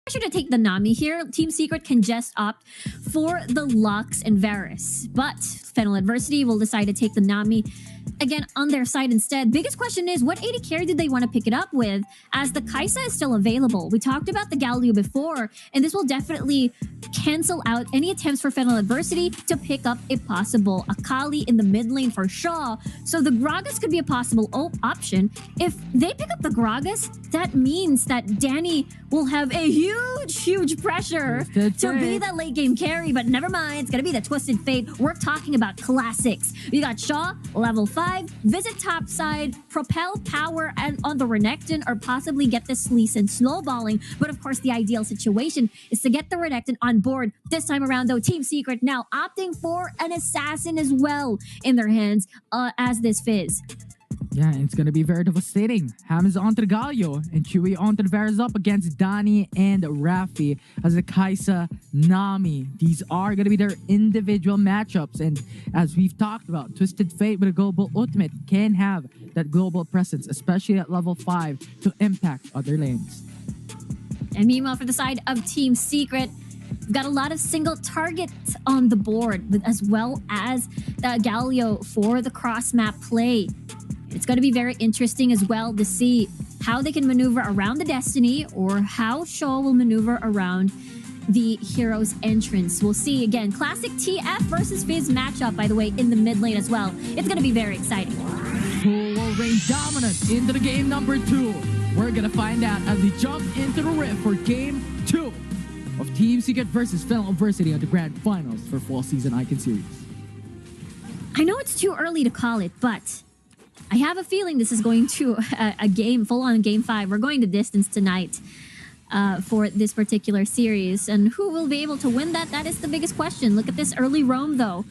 pressure to take the Nami here. Team Secret can just opt for the Lux and Varus. But FENNEL Adversity will decide to take the Nami again on their side instead. Biggest question is, what AD carry did they want to pick it up with, as the Kai'Sa is still available? We talked about the Galio before, and this will definitely cancel out any attempts for FENNEL Adversity to pick up a possible Akali in the mid lane for Shaw. So the Gragas could be a possible option. If they pick up the Gragas, that means that Danny will have a huge pressure to be that late game carry, but never mind, it's gonna be the Twisted Fate. We're talking about classics. You got Shaw, level 5, visit top side, propel power and on the Renekton, or possibly get this Lee Sin snowballing. But of course, the ideal situation is to get the Renekton on board. This time around though, Team Secret now opting for an assassin as well in their hands as this Fizz. Yeah, it's going to be very devastating. Ham is onto the Galio, and Chewy onto the Varus up against Dani and Raffi as the Kai'Sa, Nami. These are going to be their individual matchups, and as we've talked about, Twisted Fate with a global ultimate can have that global presence, especially at level 5, to impact other lanes. And meanwhile, for the side of Team Secret, we've got a lot of single targets on the board, as well as the Galio for the cross-map play. It's going to be very interesting as well to see how they can maneuver around the Destiny, or how Shaw will maneuver around the hero's entrance. We'll see. Again, classic TF versus Fizz matchup, by the way, in the mid lane as well. It's going to be very exciting. Who will reign dominant into the game number 2? We're going to find out as we jump into the rift for game 2 of Team Secret versus FENNEL Adversity on the grand finals for fall season Icon Series. I know it's too early to call it, but I have a feeling this is going to a game, full-on game 5. We're going the distance tonight for this particular series. And who will be able to win that? That is the biggest question. Look at this early roam, though.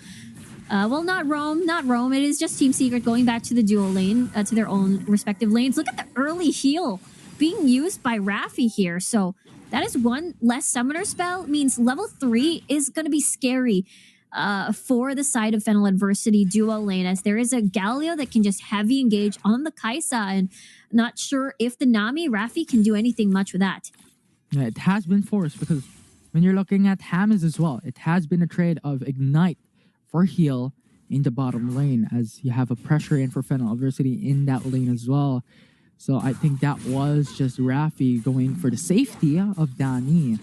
Well, not roam. It is just Team Secret going back to the dual lane, to their own respective lanes. Look at the early heal being used by Raffi here. So that is one less summoner spell. Means level 3 is going to be scary for the side of FENNEL Adversity duo lane, as there is a Galio that can just heavy engage on the Kai'Sa, and not sure if the Nami Raffi can do anything much with that. Yeah, it has been forced, because when you're looking at Hammers as well, it has been a trade of Ignite for heal in the bottom lane, as you have a pressure in for FENNEL Adversity in that lane as well. So I think that was just Raffi going for the safety of Dani.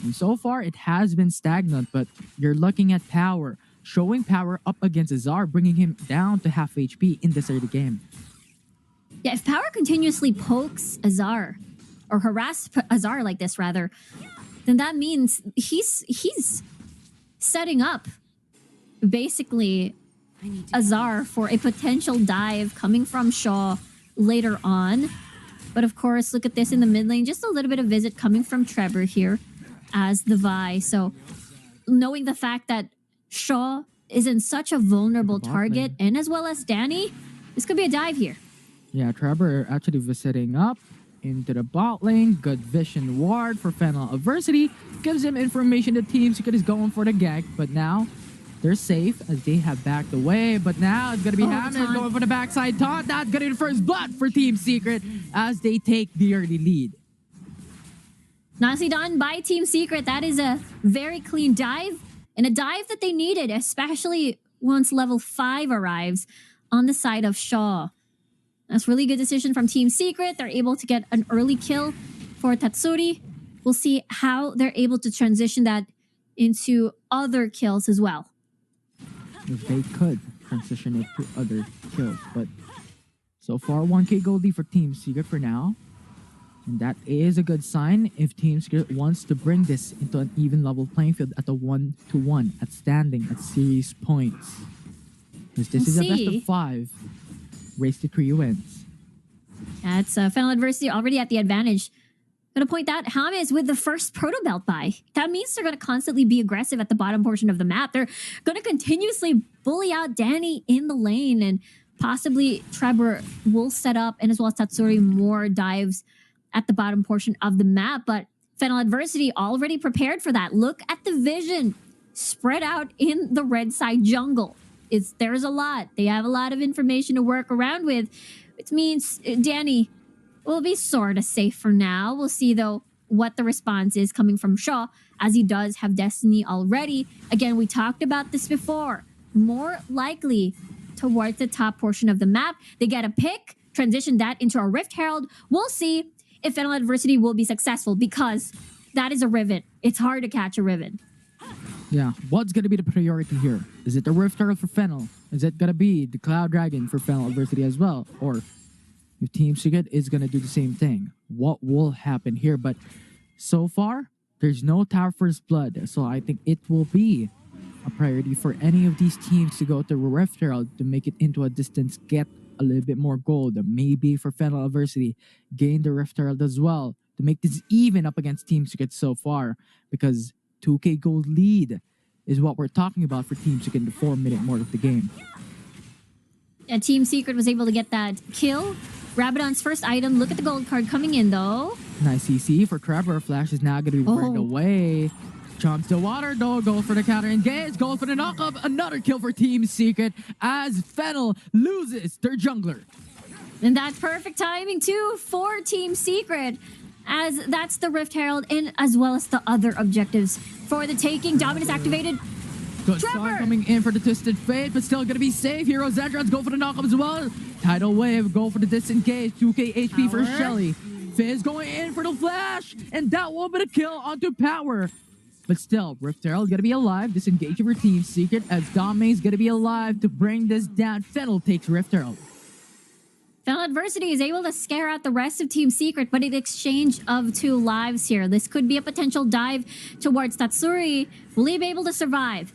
And so far, it has been stagnant, but you're looking at Power, showing Power up against Azar, bringing him down to half HP in this early game. Yeah, if Power continuously pokes Azar, or harass Azar like this rather, then that means he's setting up basically Azar for a potential dive coming from Shaw later on. But of course, look at this in the mid lane, just a little bit of visit coming from Trevor here as the Vi. So knowing the fact that Shaw is in such a vulnerable target, and as well as Danny, this could be a dive here. Yeah, Trevor actually visiting up into the bot lane. Good vision ward for FENNEL Adversity. Gives him information that Team Secret is going for the gank, but now they're safe as they have backed away. But now it's going to be Hammond going for the backside taunt. That's going to be the first blood for Team Secret as they take the early lead. Nicely done by Team Secret. That is a very clean dive, and a dive that they needed, especially once level 5 arrives on the side of Shaw. That's really good decision from Team Secret. They're able to get an early kill for Tatsuri. We'll see how they're able to transition that into other kills as well. If they could transition it to other kills, but so far 1k goldie for Team Secret for now. And that is a good sign if Team Secret wants to bring this into an even level playing field at a 1-to-1, at standing, at series points. Because this is a best of 5, race to 3 wins. That's FENNEL Adversity already at the advantage. Gonna point out, Ham is with the first Proto Belt buy. That means they're gonna constantly be aggressive at the bottom portion of the map. They're gonna continuously bully out Danny in the lane, and possibly Trevor will set up, and as well as Tatsuri, more dives at the bottom portion of the map. But FENNEL Adversity already prepared for that. Look at the vision spread out in the red side jungle. There's a lot. They have a lot of information to work around with, which means Danny will be sort of safe for now. We'll see, though, what the response is coming from Shaw, as he does have Destiny already. Again, we talked about this before. More likely towards the top portion of the map. They get a pick, transition that into a Rift Herald. We'll see if FENNEL Adversity will be successful because that is a Riven. It's hard to catch a Riven. Yeah, what's gonna be the priority here? Is it the Rift Herald for FENNEL? Is it gonna be the Cloud Dragon for FENNEL Adversity as well? Or if Team Secret is gonna do the same thing, what will happen here? But so far, there's no Tower First Blood, so I think it will be a priority for any of these teams to go to Rift Herald to make it into a distance, get a little bit more gold, maybe for FENNEL Adversity, gain the Rift Herald as well to make this even up against Team Secret so far, because 2k gold lead is what we're talking about for Team Secret in the 4-minute mark of the game. And Team Secret was able to get that kill. Rabadon's first item. Look at the gold card coming in, though. Nice CC for Trevor. Flash is now going to be burned away. Chomps the water, though. Go for the counter engage. Go for the knockup. Another kill for Team Secret as FENNEL loses their jungler. And that's perfect timing, too, for Team Secret, as that's the Rift Herald and as well as the other objectives for the taking. Dominus activated. Good start coming in for the Twisted Fate, but still gonna be safe. Hero Zedrons go for the knockup as well. Tidal Wave, go for the disengage. 2k HP for Shelly. Fizz going in for the flash, and that will be the kill onto Power. But still, Rift Herald gonna be alive. Disengage for Team Secret as Domain's gonna be alive to bring this down. FENNEL takes Rift Herald. FENNEL Adversity is able to scare out the rest of Team Secret, but in exchange of 2 lives here. This could be a potential dive towards Tatsuri. Will he be able to survive?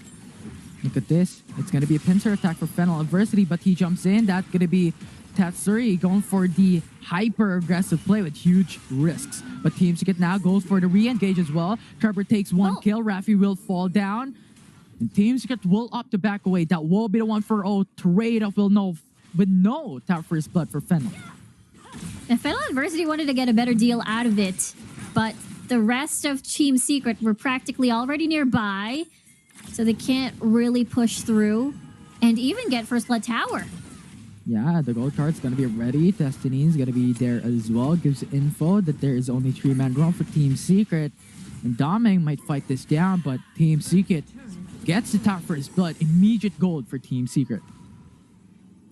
Look at this. It's going to be a pincer attack for FENNEL Adversity, but he jumps in. That's going to be Tatsuri going for the hyper-aggressive play with huge risks. But Team Secret now goes for the re-engage as well. Trevor takes 1 kill. Rafi will fall down. And Team Secret will opt to back away. That will be the 1-for-0 trade-off will know with no Tower First Blood for FENNEL. And FENNEL Adversity wanted to get a better deal out of it, but the rest of Team Secret were practically already nearby, so they can't really push through and even get First Blood Tower. Yeah, the gold card's gonna be ready. Destiny's gonna be there as well. Gives info that there is only 3-man roam for Team Secret. And Doming might fight this down, but Team Secret gets the Tower First Blood. Immediate gold for Team Secret.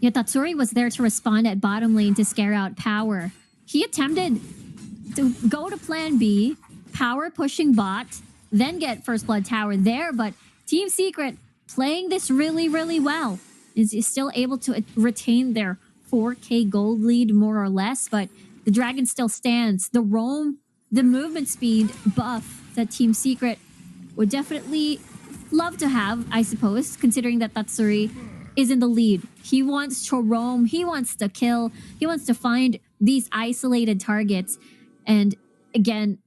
Yeah, Tatsuri was there to respond at bottom lane to scare out Power. He attempted to go to plan B, Power pushing bot, then get First Blood Tower there, but Team Secret playing this really, really well. Is still able to retain their 4k gold lead more or less, but the Dragon still stands. The roam, the movement speed buff that Team Secret would definitely love to have, I suppose, considering that Tatsuri is in the lead. He wants to roam, he wants to kill, he wants to find these isolated targets. And again,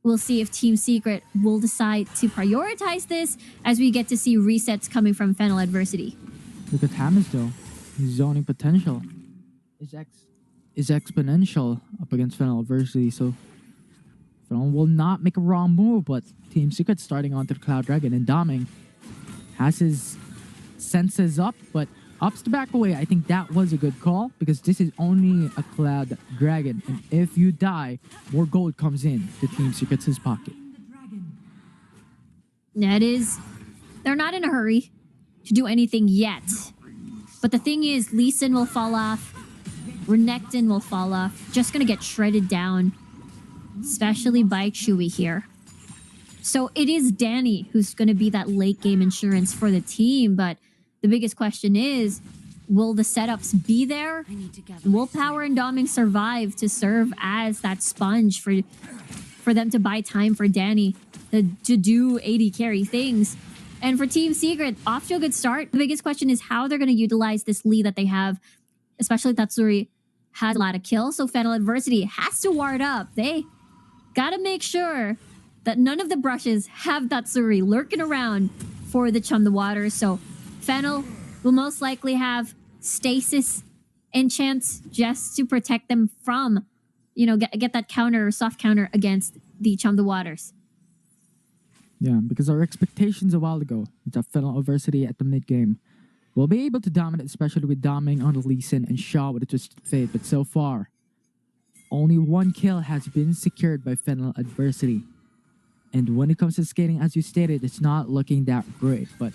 we'll see if Team Secret will decide to prioritize this as we get to see resets coming from FENNEL Adversity. Look at Hammers though. His zoning potential is exponential up against FENNEL Adversity, so FENNEL will not make a wrong move, but Team Secret starting onto the Cloud Dragon, and Doming has his senses up, but opts to back away. I think that was a good call because this is only a Cloud Dragon, and if you die, more gold comes in to Team Secret's pocket. That is, they're not in a hurry to do anything yet. But the thing is, Lee Sin will fall off, Renekton will fall off, just gonna get shredded down, especially by Chewy here. So it is Danny who's gonna be that late game insurance for the team, but the biggest question is, will the setups be there? Will Power and Doming survive to serve as that sponge for them to buy time for Danny to do AD carry things? And for Team Secret, off to a good start. The biggest question is how they're going to utilize this lead that they have, especially Tatsuri has a lot of kills, so FENNEL Adversity has to ward up. They got to make sure that none of the brushes have Tatsuri lurking around for the Chum the Water. So FENNEL will most likely have stasis enchants just to protect them from, you know, get that counter or soft counter against the Chum the Waters. Yeah, because our expectations a while ago is that FENNEL Adversity at the mid-game will be able to dominate, especially with Doming on the Lee Sin and Shaw with a Twisted Fate. But so far, only one kill has been secured by FENNEL Adversity. And when it comes to skating, as you stated, it's not looking that great. But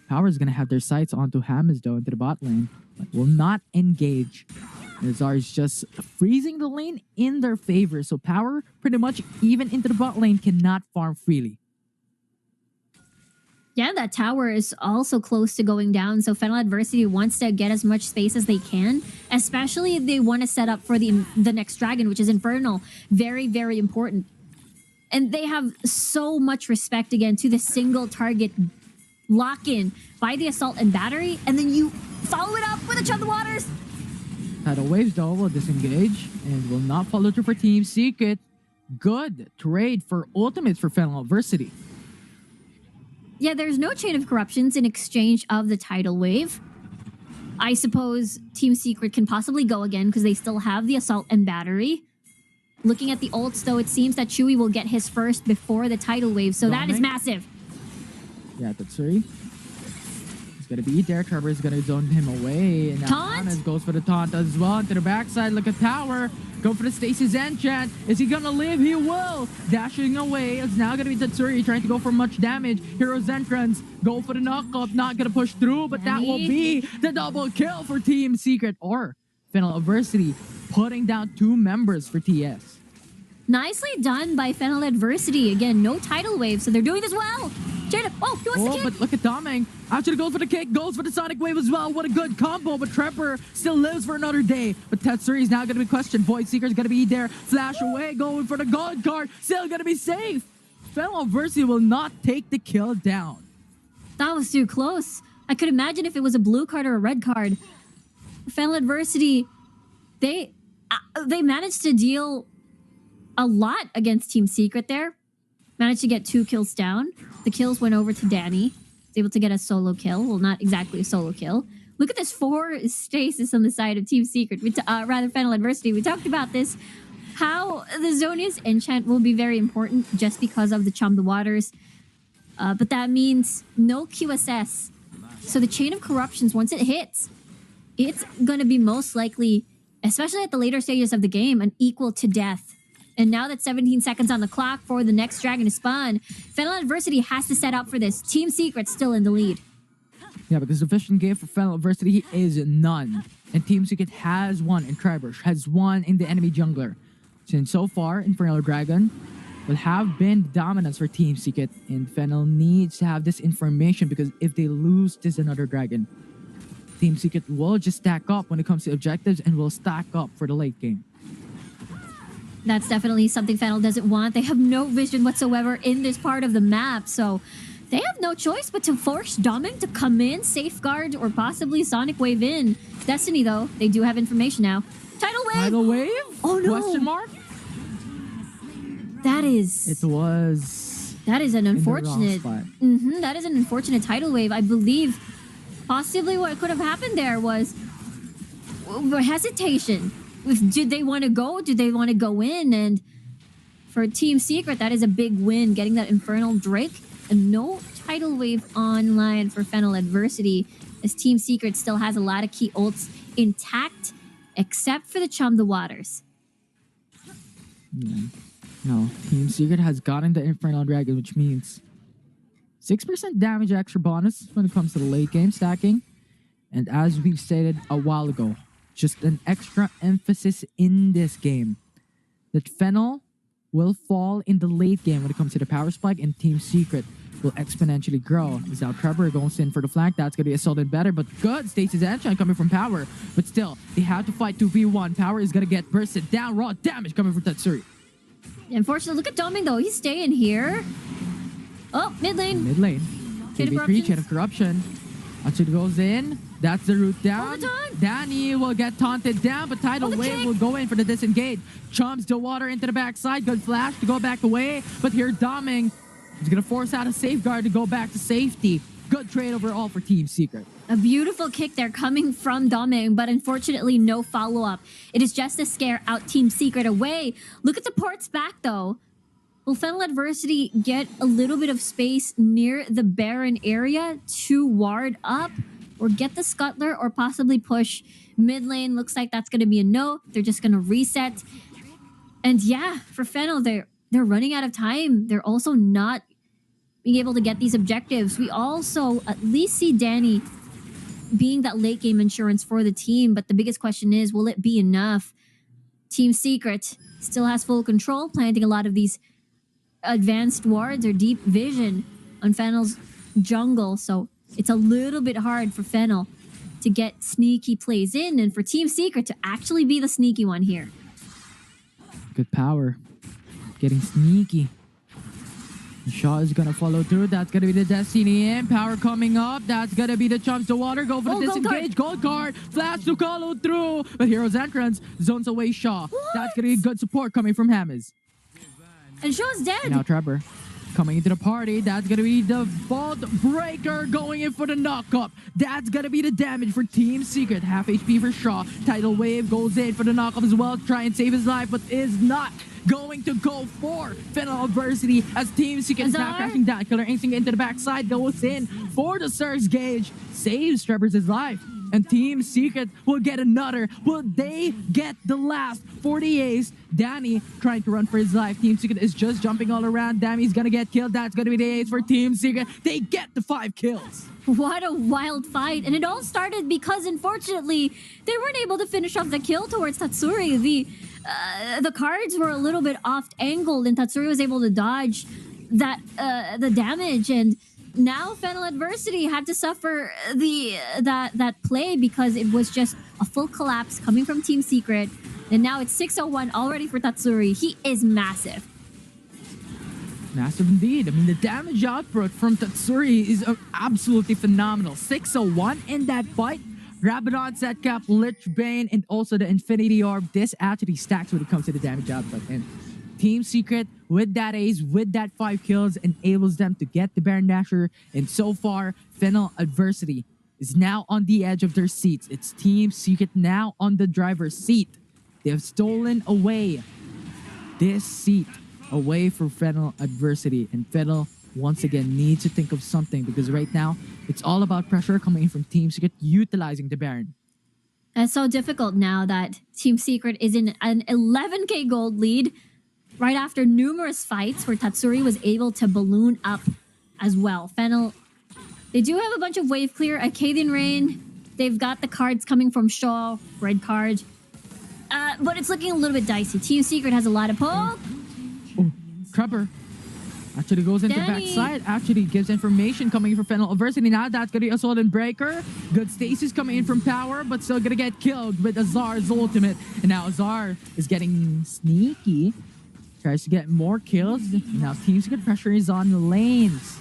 Power is going to have their sights onto Hammers, though, into the bot lane. But will not engage. Nazar is just freezing the lane in their favor. So Power, pretty much, even into the bot lane, cannot farm freely. Yeah, that tower is also close to going down. So FENNEL Adversity wants to get as much space as they can, especially if they want to set up for the next dragon, which is Infernal. Very, very important. And they have so much respect, again, to the single target lock-in by the Assault and Battery, and then you follow it up with a Chum the Waters. Tidal Waves, though, will disengage and will not follow through for Team Secret. Good trade for ultimates for FENNEL Adversity. Yeah, there's no Chain of Corruptions in exchange of the Tidal Wave. I suppose Team Secret can possibly go again because they still have the Assault and Battery. Looking at the ults, though, it seems that Chewy will get his first before the Tidal Wave, so that is massive. Yeah, that's right. He's going to be there. Trevor is going to zone him away. And now Taunt? Hannes goes for the taunt as well. To the backside, look at Power. Go for the Stasis enchant. Is he going to live? He will. Dashing away. It's now going to be Tatsuri trying to go for much damage. Hero's entrance. Go for the knock-up. Not going to push through, but that will be the double kill for Team Secret or FENNEL Adversity, putting down 2 members for TS. Nicely done by FENNEL Adversity. Again, no Tidal Wave, so they're doing this well. Jada, oh, he wants to kick. But look at Doming. Actually goes for the kick, goes for the Sonic Wave as well. What a good combo, but Trevor still lives for another day. But Tatsuri is now going to be questioned. Void Seeker's going to be there. Flash away, going for the gold card. Still going to be safe. FENNEL Adversity will not take the kill down. That was too close. I could imagine if it was a blue card or a red card. FENNEL Adversity, they managed to deal a lot against Team Secret there. Managed to get 2 kills down. The kills went over to Danny. Was able to get a solo kill. Well, not exactly a solo kill. Look at this 4 stasis on the side of Team Secret. Rather, FENNEL Adversity. We talked about this. How the Zonius enchant will be very important just because of the Chum the Waters. But that means no QSS. So the Chain of Corruptions, once it hits, it's going to be most likely, especially at the later stages of the game, an equal to death. And now that 17 seconds on the clock for the next dragon to spawn, FENNEL Adversity has to set up for this. Team Secret's still in the lead. Yeah, because the vision game for FENNEL Adversity is none. And Team Secret has won in Tribush, has won in the enemy jungler. Since so far, Infernal Dragon will have been dominance for Team Secret, and FENNEL needs to have this information because if they lose this another dragon, Team Secret will just stack up when it comes to objectives and will stack up for the late game. That's definitely something FENNEL doesn't want. They have no vision whatsoever in this part of the map, so they have no choice but to force Doming to come in, safeguard, or possibly Sonic Wave in. Destiny, though, they do have information now. Tidal Wave! Tidal Wave? Oh, no! Question mark? That is... It was... That is an unfortunate... That is an unfortunate Tidal Wave. I believe possibly what could have happened there was hesitation. Did they want to go? Did they want to go in? And for Team Secret, that is a big win, getting that Infernal Drake. And no Tidal Wave online for FENNEL Adversity, as Team Secret still has a lot of key ults intact, except for the Chum the Waters. Yeah. No, Team Secret has gotten the Infernal Dragon, which means 6% damage extra bonus when it comes to the late game stacking. And as we've stated a while ago, just an extra emphasis in this game that FENNEL will fall in the late game when it comes to the power spike, and Team Secret will exponentially grow. As now Trevor goes in for the flank. That's going to be assaulted better, but good. Stasis enchant coming from Power. But still, they have to fight 2v1. Power is going to get bursted down. Raw damage coming from Tatsuri. Unfortunately, look at Doming, though. He's staying here. Oh, mid lane. Mid lane. Chain of 2v3, Chain of Corruption. Actually goes in. That's the route down. Danny will get taunted down, but Tidal Wave will go in for the disengage. Chums the water into the backside. Good flash to go back away. But here Doming is going to force out a safeguard to go back to safety. Good trade overall for Team Secret. A beautiful kick there coming from Doming, but unfortunately no follow-up. It is just to scare out Team Secret away. Look at the ports back, though. Will FENNEL Adversity get a little bit of space near the Baron area to ward up or get the Scuttler or possibly push mid lane? Looks like that's going to be a no. They're just going to reset. And yeah, for FENNEL, they're running out of time. They're also not being able to get these objectives. We also at least see Danny being that late game insurance for the team, but the biggest question is, will it be enough? Team Secret still has full control, planting a lot of these advanced wards or deep vision on FENNEL's jungle, so it's a little bit hard for FENNEL to get sneaky plays in and for Team Secret to actually be the sneaky one here. Good power. Getting sneaky. Shaw is gonna follow through. That's gonna be the Destiny in. Power coming up. That's gonna be the chunks to water. Go for the disengage. Gold card. Flash to follow through. But Hero's entrance zones away Shaw. That's gonna be good support coming from Hammers. And Shaw's dead. And now Trevor coming into the party. That's gonna be the Vault Breaker going in for the knock-up. That's gonna be the damage for Team Secret. Half HP for Shaw. Tidal Wave goes in for the knock-up as well. Try and save his life, but is not going to go for FENNEL Adversity as Team Secret is now crashing down. Killer Instinct into the backside goes in for the Surge Gauge. Saves Trevor's life. And Team Secret will get another. Will they get the last for the ace? Danny trying to run for his life. Team Secret is just jumping all around. Danny's gonna get killed. That's gonna be the ace for Team Secret. They get the 5 kills. What a wild fight. And it all started because, unfortunately, they weren't able to finish off the kill towards Tatsuri. The cards were a little bit off-angled, and Tatsuri was able to dodge that the damage. And now FENNEL Adversity had to suffer that play because it was just a full collapse coming from Team Secret. And now it's 601 already for Tatsuri. He is massive. Massive indeed. I mean, the damage output from Tatsuri is absolutely phenomenal. 601 in that fight. Rabadon, Setcap, Lich Bane, and also the Infinity Orb. This actually stacks when it comes to the damage output. And Team Secret, with that ace, with that 5 kills, enables them to get the Baron Dasher. And so far, FENNEL Adversity is now on the edge of their seats. It's Team Secret now on the driver's seat. They have stolen away this seat away for FENNEL Adversity. And FENNEL, once again, needs to think of something because right now, it's all about pressure coming in from Team Secret, utilizing the Baron. It's so difficult now that Team Secret is in an 11k gold lead right after numerous fights where Tatsuri was able to balloon up as well. FENNEL, they do have a bunch of wave clear. Acadian Rain, they've got the cards coming from Shaw, red card. But it's looking a little bit dicey. Team Secret has a lot of pull. Oh, Trevor actually goes into backside, actually gives information coming in for FENNEL Adversity. Now that's gonna be Assault and Breaker. Good stasis coming in from Power, but still gonna get killed with Azar's ultimate. And now Azar is getting sneaky. Tries to get more kills. Now Team Secret pressure is on the lanes.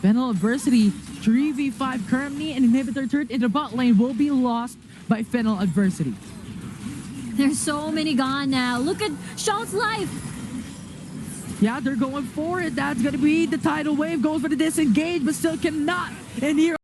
FENNEL Adversity 3v5 currently, and inhibitor turret into bot lane will be lost by FENNEL Adversity. There's so many gone now. Look at Shaw's life. Yeah, they're going for it. That's going to be the tidal wave. Goes for the disengage, but still cannot. And here